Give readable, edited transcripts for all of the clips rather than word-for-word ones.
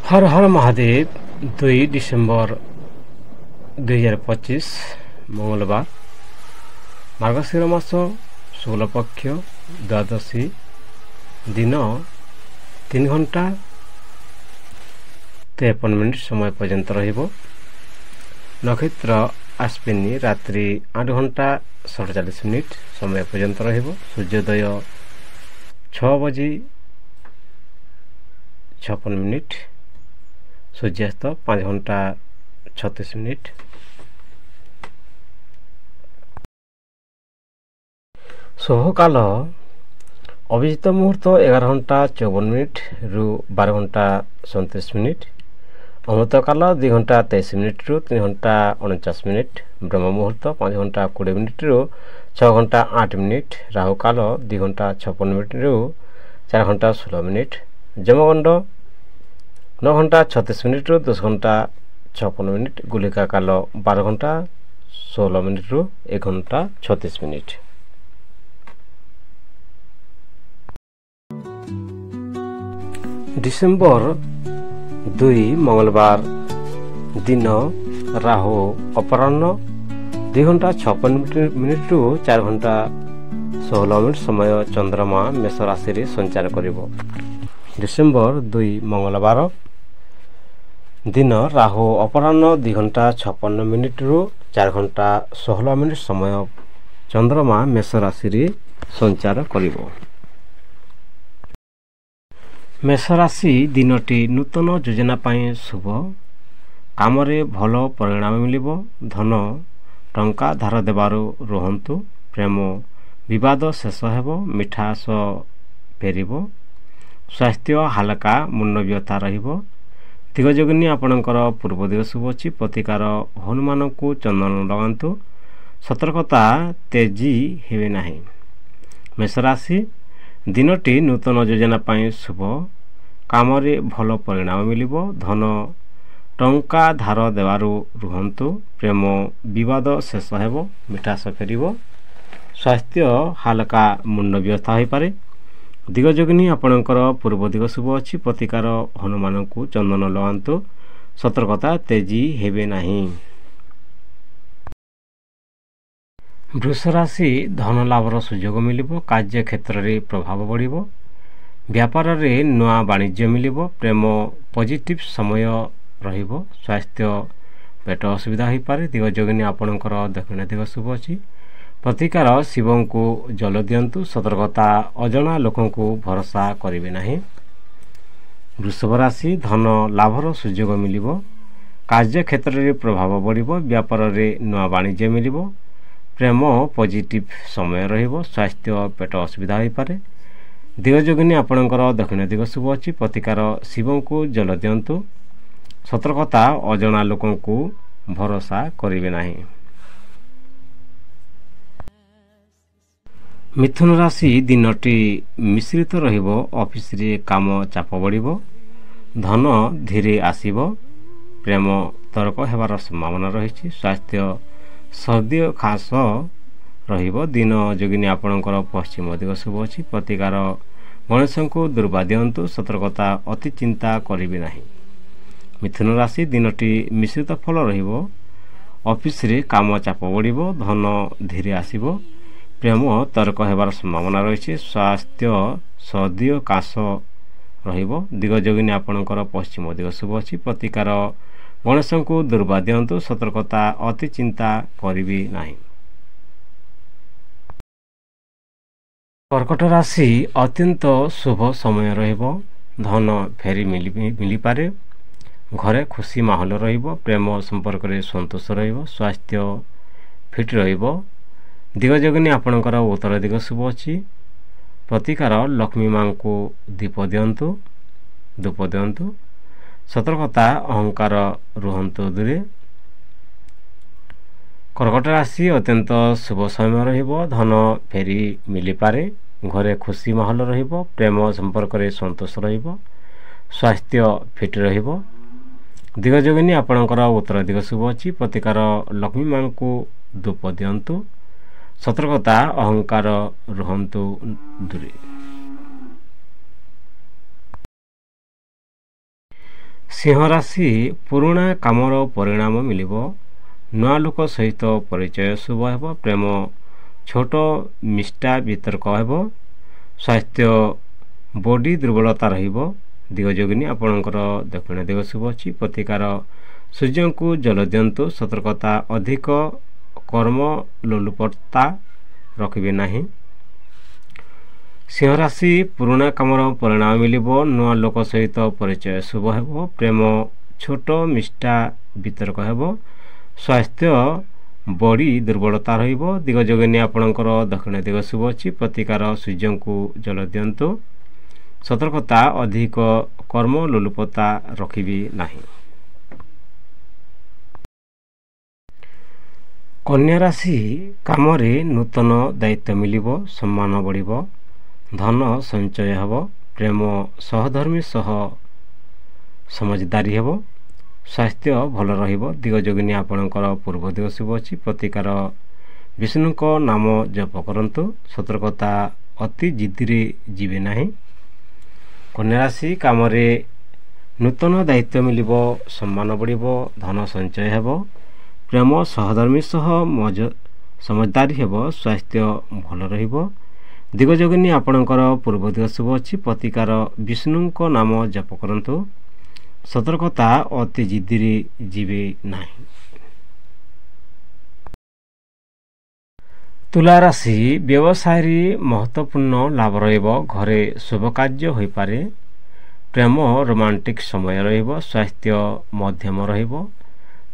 हर हर Mahadev 2 December 2025 मंगलवार मार्गशीर मास शुक्लपक्ष द्वादशी दिन 3 घंटा 53 समय पर्यंत रहिबो। नक्षत्र आश्विनी रात्रि 8 घंटा 47 मिनिट समय पर्यंत रहिबो। सूर्योदय 6:56 सूर्यास्त 5 घंटा 36 मिनिट। शुभ काल अभिजित मुहूर्त 11 घंटा 54 मिनिट रु 12 घंटा 37 मिनिट। अमृत काल 2 घंटा 23 मिनिट रु 3 घंटा 49 मिनिट। ब्रह्म मुहूर्त 5 घंटा 20 मिनिट रु 6 घंटा 8 मिनिट। राहु काल 2 घंटा 56 मिनिट रु 4 घंटा 16 मिनिट। जमगंड 9 घंटा 36 मिनिट रु 10 घंटा 56 मिनिट। गुलिका काल 12 घंटा 16 मिनिट रु 1 घंटा 36 मिनिट। डिसेम्बर 2 मंगलवार दिन राहु अपराह्न 2 घंटा 56 मिनिट रु 4 घंटा 16 मिनिट समय चंद्रमा मेष राशि रे संचार करिवो। डिसेम्बर 2 मंगलवार दिन राहु अपराह्न 2 घंटा 56 मिनिट रु 4 घंटा 16 मिनिट समय चंद्रमा मेष राशि रे संचार करिवो। मेष राशि दिनटी नूतन योजना पाई शुभ काम रे भल परिणाम मिलिबो। धन टंका धार देबारु रुहंतु। प्रेम विवाद शेष हेबो। मिठास फेरिबो। स्वास्थ्य हालका मुंड व्यथा रहिबो। दिगजोगिनी आपणकर पूर्व दिग शुभ अछि। प्रतिकार हनुमान को चंदन लगांतु। सतर्कता तेजी हेबे नाही। मेष राशि दिनटी नूतन योजना पाई शुभ काम रे भल परिणाम मिलिबो। धन टंका धार देवारु रुहंतु। प्रेम विवाद शेष हेबो। मिठास फेरिबो। स्वास्थ्य हालका मुंड व्यथा होई पारे। दिगजोगिनी आपणकर पूर्व दिग शुभ अछि। प्रतिकार हनुमान को चंदन लगांतु। सतर्कता तेजी हेबे नाही। वृष राशि धन लाभर सुयोग मिलिबो। कार्य क्षेत्र रे प्रभाव बढ़िबो। व्यापार रे नया वाणिज्य मिलिबो। प्रेम पॉजिटिव समय रहिबो। स्वास्थ्य पेट असुविधा होई पारे। दिगजोगिनी आपणकर दक्षिण दिग शुभ अछि। प्रतिकार शिवं को जल दियंतु। सतर्कता अजଣା लोकं को भरोसा करिवे नाही। वृषभ राशि धन लाभर सुयोग मिलिबो। कार्य क्षेत्र रे प्रभाव बढ़िबो। व्यापार रे नया वाणिज्य मिलिबो। प्रेम पॉजिटिव समय रहिबो। स्वास्थ्य पेट असुविधा होई पारे। दिगजोगिनी आपणकर दक्षिण दिग शुभ अछि। प्रतिकार शिवं को जल दियंतु। सतर्कता अजଣା लोकं को भरोसा करिवे नाही। मिथुन राशि दिनटी मिश्रित रहिबो। ऑफिस रे काम चाप बढ़िबो। धन धीरे आसीबो। प्रेम तर्क हेबार संभावना रहिछि। स्वास्थ्य सर्दी खास रहिबो। दिन जोगिनी आपणकर पश्चिम दिग शुभ अछि। प्रतिकार गणेश को दुर्वा दियंतु। सतर्कता अति चिंता करिवे नाही। मिथुन राशि दिनटी मिश्रित फल रहिबो। ऑफिस रे काम चाप बढ़िबो। धन धीरे आसीबो। प्रेम तर्क हेबार संभावना रहिछि। स्वास्थ्य सर्दी काश रहिबो। दिगजोगिनी आपणकर पश्चिम दिग शुभ अछि। प्रतिकार गणेश को दुर्वा दियंतु। सतर्कता अति चिंता करिवे नाही। कर्कट राशि अत्यंत शुभ समय रहिबो। धन फेरी मिली पारे। घरे खुशी माहौल रहिबो। प्रेम संपर्क रे संतोष रहिबो। स्वास्थ्य फिट रहिबो। दिगजोगिनी आपणकर उत्तर दिग शुभ अछि। प्रतिकार लक्ष्मी मां को दीप दियंतु। धूप दियंतु। सतर्कता अहंकार रुहंतु दूरे। कर्कट राशि अत्यंत शुभ समय रहिबो। धन फेरी मिली पारे। घरे खुशी माहौल रहिबो। प्रेम संपर्क रे संतोष रहिबो। स्वास्थ्य फिट रहिबो। दिगजोगिनी आपणकर उत्तर दिग शुभ अछि। प्रतिकार लक्ष्मी मां को धूप दियंतु। सतर्कता अहंकार रुहंतु दूरे। ସିଂହ ରାଶି ପୁରୁଣା କାମର ପରିଣାମ ମିଳିବ। ନୂଆ ଲୋକ ସହିତ ପରିଚୟ ଶୁଭ ହେବ। ପ୍ରେମ ଛୋଟ ମିଷ୍ଟା ବିତର୍କ ହେବ। ସ୍ୱାସ୍ଥ୍ୟ ବଡି ଦୁର୍ବଳତା ରହିବ। ଦିଗ ଯୋଗିନୀ ଆପଣଙ୍କର ଦକ୍ଷିଣ ଦିଗ ଶୁଭ ଅଛି। ପ୍ରତିକାର ସୂର୍ଯ୍ୟଙ୍କୁ ଜଳ ଦିଅନ୍ତୁ। ସତର୍କତା ଅଧିକ କର୍ମ ଲୋଲୁପତା ରଖିବେ ନାହିଁ। ସିଂହ ରାଶି ପୁରୁଣା କାମର ପରିଣାମ ମିଳିବ। ନୂଆ ଲୋକ ସହିତ ପରିଚୟ ଶୁଭ ହେବ। ପ୍ରେମ ଛୋଟ ମିଷ୍ଟା ବିତର୍କ ହେବ। ସ୍ୱାସ୍ଥ୍ୟ ବଡି ଦୁର୍ବଳତା ରହିବ। ଦିଗ ଯୋଗିନୀ ଆପଣଙ୍କର ଦକ୍ଷିଣ ଦିଗ ଶୁଭ ଅଛି। ପ୍ରତିକାର ସୂର୍ଯ୍ୟଙ୍କୁ ଜଳ ଦିଅନ୍ତୁ। ସତର୍କତା ଅଧିକ କର୍ମ ଲୋଲୁପତା ରଖିବେ ନାହିଁ। କନ୍ୟା ରାଶି କାମରେ ନୂତନ ଦାୟିତ୍ୱ ମିଳିବ। ସମ୍ମାନ ବଢ଼ିବ। ଧନ ସଞ୍ଚୟ ହେବ। ପ୍ରେମ ସହଧର୍ମୀ ସହ ସମଝଦାରୀ ହେବ। ସ୍ୱାସ୍ଥ୍ୟ ଭଲ ରହିବ। ଦିଗ ଯୋଗିନୀ ଆପଣଙ୍କର ପୂର୍ବ ଦିଗ ଶୁଭ ଅଛି। ପ୍ରତିକାର ବିଷ୍ଣୁଙ୍କ ନାମ ଜପ କରନ୍ତୁ। ସତର୍କତା ଅତି ଜିଦ୍ଦିରେ ଯିବେ ନାହିଁ। କନ୍ୟା ରାଶି କାମରେ ନୂତନ ଦାୟିତ୍ୱ ମିଳିବ। ସମ୍ମାନ ବଢ଼ିବ। ଧନ ସଞ୍ଚୟ ହେବ। ପ୍ରେମ ସହଧର୍ମୀ ସହ ସମଝଦାରୀ ହେବ। ସ୍ୱାସ୍ଥ୍ୟ ଭଲ ରହିବ। ଦିଗ ଯୋଗିନୀ ଆପଣଙ୍କର ପୂର୍ବ ଦିଗ ଶୁଭ ଅଛି। ପ୍ରତିକାର ବିଷ୍ଣୁଙ୍କ ନାମ ଜପ କରନ୍ତୁ। ସତର୍କତା ଅତି ଜିଦ୍ଦିରେ ଯିବେ ନାହିଁ। ତୁଲା ରାଶି ବ୍ୟବସାୟରେ ମହତ୍ତ୍ୱପୂର୍ଣ୍ଣ ଲାଭ ରହିବ। ଘରେ ଶୁଭ କାର୍ଯ୍ୟ ହୋଇପାରେ। ପ୍ରେମ ରୋମାଣ୍ଟିକ୍ ସମୟ ରହିବ। ସ୍ୱାସ୍ଥ୍ୟ ମଧ୍ୟମ ରହିବ।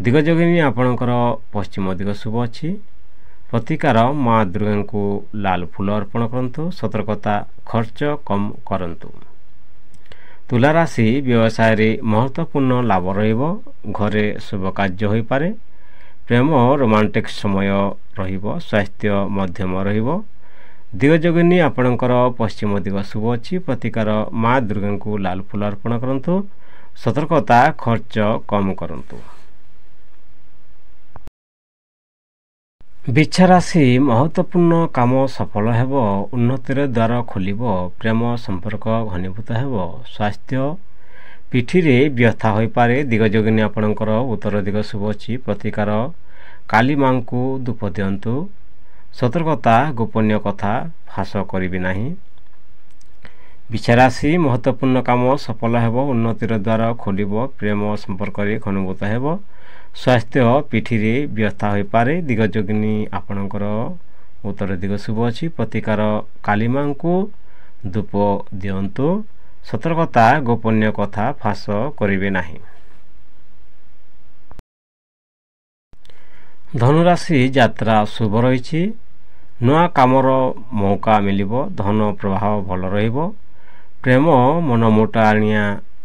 ଦିଗ ଯୋଗିନୀ ଆପଣଙ୍କର ପଶ୍ଚିମ ଦିଗ ଶୁଭ ଅଛି। ପ୍ରତିକାର ମା ଦୁର୍ଗାଙ୍କୁ ଲାଲ ଫୁଲ ଅର୍ପଣ କରନ୍ତୁ। ସତର୍କତା ଖର୍ଚ୍ଚ କମ୍ କରନ୍ତୁ। ତୁଲା ରାଶି ବ୍ୟବସାୟରେ ମହତ୍ତ୍ୱପୂର୍ଣ୍ଣ ଲାଭ ରହିବ। ଘରେ ଶୁଭ କାର୍ଯ୍ୟ ହୋଇପାରେ। ପ୍ରେମ ରୋମାଣ୍ଟିକ୍ ସମୟ ରହିବ। ସ୍ୱାସ୍ଥ୍ୟ ମଧ୍ୟମ ରହିବ। ଦିଗ ଯୋଗିନୀ ଆପଣଙ୍କର ପଶ୍ଚିମ ଦିଗ ଶୁଭ ଅଛି। ପ୍ରତିକାର ମା ଦୁର୍ଗାଙ୍କୁ ଲାଲ ଫୁଲ ଅର୍ପଣ କରନ୍ତୁ। ସତର୍କତା ଖର୍ଚ୍ଚ କମ୍ କରନ୍ତୁ। ବିଛା ରାଶି ମହତ୍ତ୍ୱପୂର୍ଣ୍ଣ କାମ ସଫଳ ହେବ। ଉନ୍ନତିର ଦ୍ୱାର ଖୋଲିବ। ପ୍ରେମ ସମ୍ପର୍କ ଘନୀଭୂତ ହେବ। ସ୍ୱାସ୍ଥ୍ୟ ପିଠିରେ ବ୍ୟଥା ହୋଇପାରେ। ଦିଗ ଯୋଗିନୀ ଆପଣଙ୍କର ଉତ୍ତର ଦିଗ ଶୁଭ ଅଛି। ପ୍ରତିକାର କାଲି ମାଙ୍କୁ ଧୂପ ଦିଅନ୍ତୁ। ସତର୍କତା ଗୋପନୀୟ କଥା ଫାଶ କରିବେ ନାହିଁ। ବିଛା ରାଶି ମହତ୍ତ୍ୱପୂର୍ଣ୍ଣ କାମ ସଫଳ ହେବ। ଉନ୍ନତିର ଦ୍ୱାର ଖୋଲିବ। ପ୍ରେମ ସମ୍ପର୍କରେ ଘନୀଭୂତ ହେବ। ସ୍ୱାସ୍ଥ୍ୟ ପିଠିରେ ବ୍ୟଥା ହୋଇପାରେ। ଦିଗ ଯୋଗିନୀ ଆପଣଙ୍କର ଉତ୍ତର ଦିଗ ଶୁଭ ଅଛି। ପ୍ରତିକାର କାଲି ମାଙ୍କୁ ଧୂପ ଦିଅନ୍ତୁ। ସତର୍କତା ଗୋପନୀୟ କଥା ଫାଶ କରିବେ ନାହିଁ। ଧନୁରାଶି ଯାତ୍ରା ଶୁଭ ରହିଛି। ନୂଆ କାମର ମୌକା ମିଳିବ। ଧନ ପ୍ରବାହ ଭଲ ରହିବ। ପ୍ରେମ ମନମୋଟାଣିଆ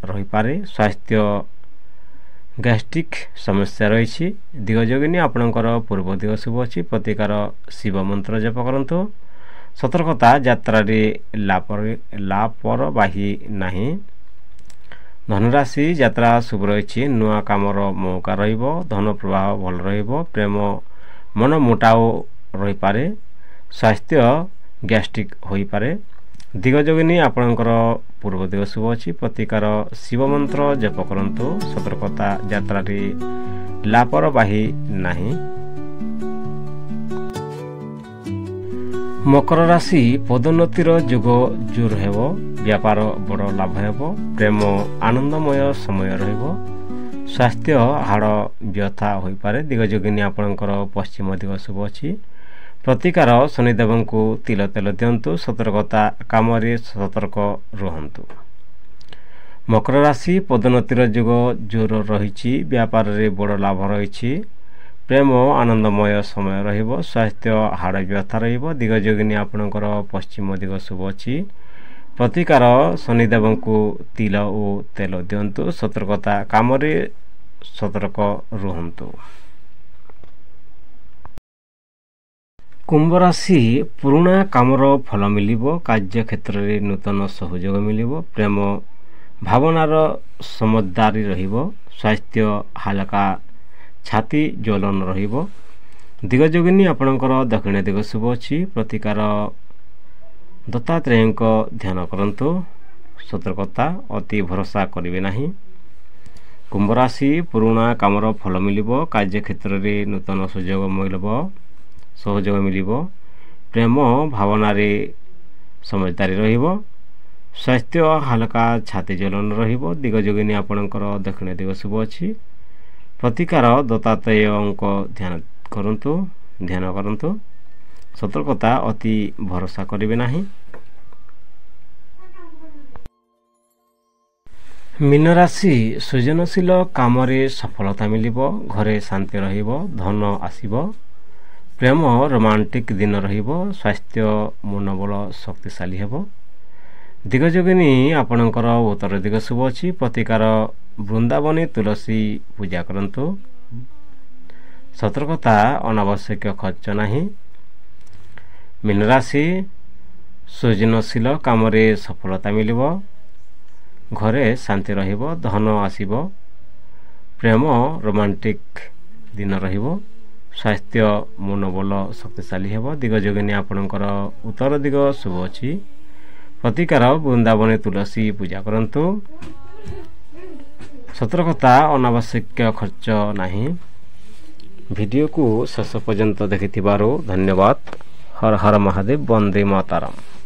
ରହିପାରେ। ସ୍ୱାସ୍ଥ୍ୟ ଗ୍ୟାଷ୍ଟ୍ରିକ୍ ସମସ୍ୟା ରହିଛି। ଦିଗ ଯୋଗିନୀ ଆପଣଙ୍କର ପୂର୍ବ ଦିଗ ଶୁଭ ଅଛି। ପ୍ରତିକାର ଶିବ ମନ୍ତ୍ର ଜପ କରନ୍ତୁ। ସତର୍କତା ଯାତ୍ରାରେ ଲାପରବାହୀ ନାହିଁ। ଧନୁରାଶି ଯାତ୍ରା ଶୁଭ ରହିଛି। ନୂଆ କାମର ମୌକା ରହିବ। ଧନ ପ୍ରବାହ ଭଲ ରହିବ। ପ୍ରେମ ମନମୋଟାଉ ରହିପାରେ। ସ୍ୱାସ୍ଥ୍ୟ ଗ୍ୟାଷ୍ଟ୍ରିକ୍ ହୋଇପାରେ। ଦିଗ ଯୋଗିନୀ ଆପଣଙ୍କର ପୂର୍ବ ଦିଗ ଶୁଭ ଅଛି। ପ୍ରତିକାର ଶିବ ମନ୍ତ୍ର ଜପ କରନ୍ତୁ। ସତର୍କତା ଯାତ୍ରାରେ ଲାପରବାହୀ ନାହିଁ। ମକର ରାଶି ପଦୋନ୍ନତିର ଯୁଗ ଜୋର ହେବ। ବ୍ୟାପାର ବଡ଼ ଲାଭ ହେବ। ପ୍ରେମ ଆନନ୍ଦମୟ ସମୟ ରହିବ। ସ୍ୱାସ୍ଥ୍ୟ ହାଡ଼ ବ୍ୟଥା ହୋଇପାରେ। ଦିଗ ଯୋଗିନୀ ଆପଣଙ୍କର ପଶ୍ଚିମ ଦିଗ ଶୁଭ ଅଛି। ପ୍ରତିକାର ଶନିଦେବଙ୍କୁ ତିଳ ତେଲ ଦିଅନ୍ତୁ। ସତର୍କତା କାମରେ ସତର୍କ ରୁହନ୍ତୁ। ମକର ରାଶି ପଦୋନ୍ନତିର ଯୁଗ ଜୋର ରହିଛି। ବ୍ୟାପାରରେ ବଡ଼ ଲାଭ ରହିଛି। ପ୍ରେମ ଆନନ୍ଦମୟ ସମୟ ରହିବ। ସ୍ୱାସ୍ଥ୍ୟ ହାଡ଼ ବ୍ୟଥା ରହିବ। ଦିଗ ଯୋଗିନୀ ଆପଣଙ୍କର ପଶ୍ଚିମ ଦିଗ ଶୁଭ ଅଛି। ପ୍ରତିକାର ଶନିଦେବଙ୍କୁ ତିଳ ଓ ତେଲ ଦିଅନ୍ତୁ। ସତର୍କତା କାମରେ ସତର୍କ ରୁହନ୍ତୁ। କୁମ୍ଭ ରାଶି ପୁରୁଣା କାମର ଫଳ ମିଳିବ। କାର୍ଯ୍ୟକ୍ଷେତ୍ରରେ ନୂତନ ସହଯୋଗ ମିଳିବ। ପ୍ରେମ ଭାବନାର ସମଝଦାରୀ ରହିବ। ସ୍ୱାସ୍ଥ୍ୟ ହାଲକା ଛାତି ଜ୍ୱଳନ ରହିବ। ଦିଗ ଯୋଗିନୀ ଆପଣଙ୍କର ଦକ୍ଷିଣ ଦିଗ ଶୁଭ ଅଛି। ପ୍ରତିକାର ଦତ୍ତାତ୍ରେୟଙ୍କ ଧ୍ୟାନ କରନ୍ତୁ। ସତର୍କତା ଅତି ଭରସା କରିବେ ନାହିଁ। କୁମ୍ଭ ରାଶି ପୁରୁଣା କାମର ଫଳ ମିଳିବ। କାର୍ଯ୍ୟକ୍ଷେତ୍ରରେ ନୂତନ ସହଯୋଗ ମିଳିବ। ପ୍ରେମ ଭାବନାରେ ସମଝଦାରୀ ରହିବ। ସ୍ୱାସ୍ଥ୍ୟ ହାଲକା ଛାତି ଜ୍ୱଳନ ରହିବ। ଦିଗ ଯୋଗିନୀ ଆପଣଙ୍କର ଦକ୍ଷିଣ ଦିଗ ଶୁଭ ଅଛି। ପ୍ରତିକାର ଦତ୍ତାତ୍ରେୟଙ୍କ ଧ୍ୟାନ କରନ୍ତୁ। ସତର୍କତା ଅତି ଭରସା କରିବେ ନାହିଁ। ମୀନ ରାଶି ସୃଜନଶୀଳ କାମରେ ସଫଳତା ମିଳିବ। ଘରେ ଶାନ୍ତି ରହିବ। ଧନ ଆସିବ। ପ୍ରେମ ରୋମାଣ୍ଟିକ୍ ଦିନ ରହିବ। ସ୍ୱାସ୍ଥ୍ୟ ମନୋବଳ ଶକ୍ତିଶାଳୀ ହେବ। ଦିଗ ଯୋଗିନୀ ଆପଣଙ୍କର ଉତ୍ତର ଦିଗ ଶୁଭ ଅଛି। ପ୍ରତିକାର ବୃନ୍ଦାବନୀ ତୁଳସୀ ପୂଜା କରନ୍ତୁ। ସତର୍କତା ଅନାବଶ୍ୟକ ଖର୍ଚ୍ଚ ନାହିଁ। ମୀନ ରାଶି ସୃଜନଶୀଳ କାମରେ ସଫଳତା ମିଳିବ। ଘରେ ଶାନ୍ତି ରହିବ। ଧନ ଆସିବ। ପ୍ରେମ ରୋମାଣ୍ଟିକ୍ ଦିନ ରହିବ। ସ୍ୱାସ୍ଥ୍ୟ ମନୋବଳ ଶକ୍ତିଶାଳୀ ହେବ। ଦିଗ ଯୋଗିନୀ ଆପଣଙ୍କର ଉତ୍ତର ଦିଗ ଶୁଭ ଅଛି। ପ୍ରତିକାର ବୃନ୍ଦାବନୀ ତୁଳସୀ ପୂଜା କରନ୍ତୁ। ସତର୍କତା ଅନାବଶ୍ୟକ ଖର୍ଚ୍ଚ ନାହିଁ। ଭିଡ଼ିଓକୁ ଶେଷ ପର୍ଯ୍ୟନ୍ତ ଦେଖିଥିବାରୁ ଧନ୍ୟବାଦ। ହର ହର ମହାଦେବ। ବନ୍ଦେ ମାତରମ୍।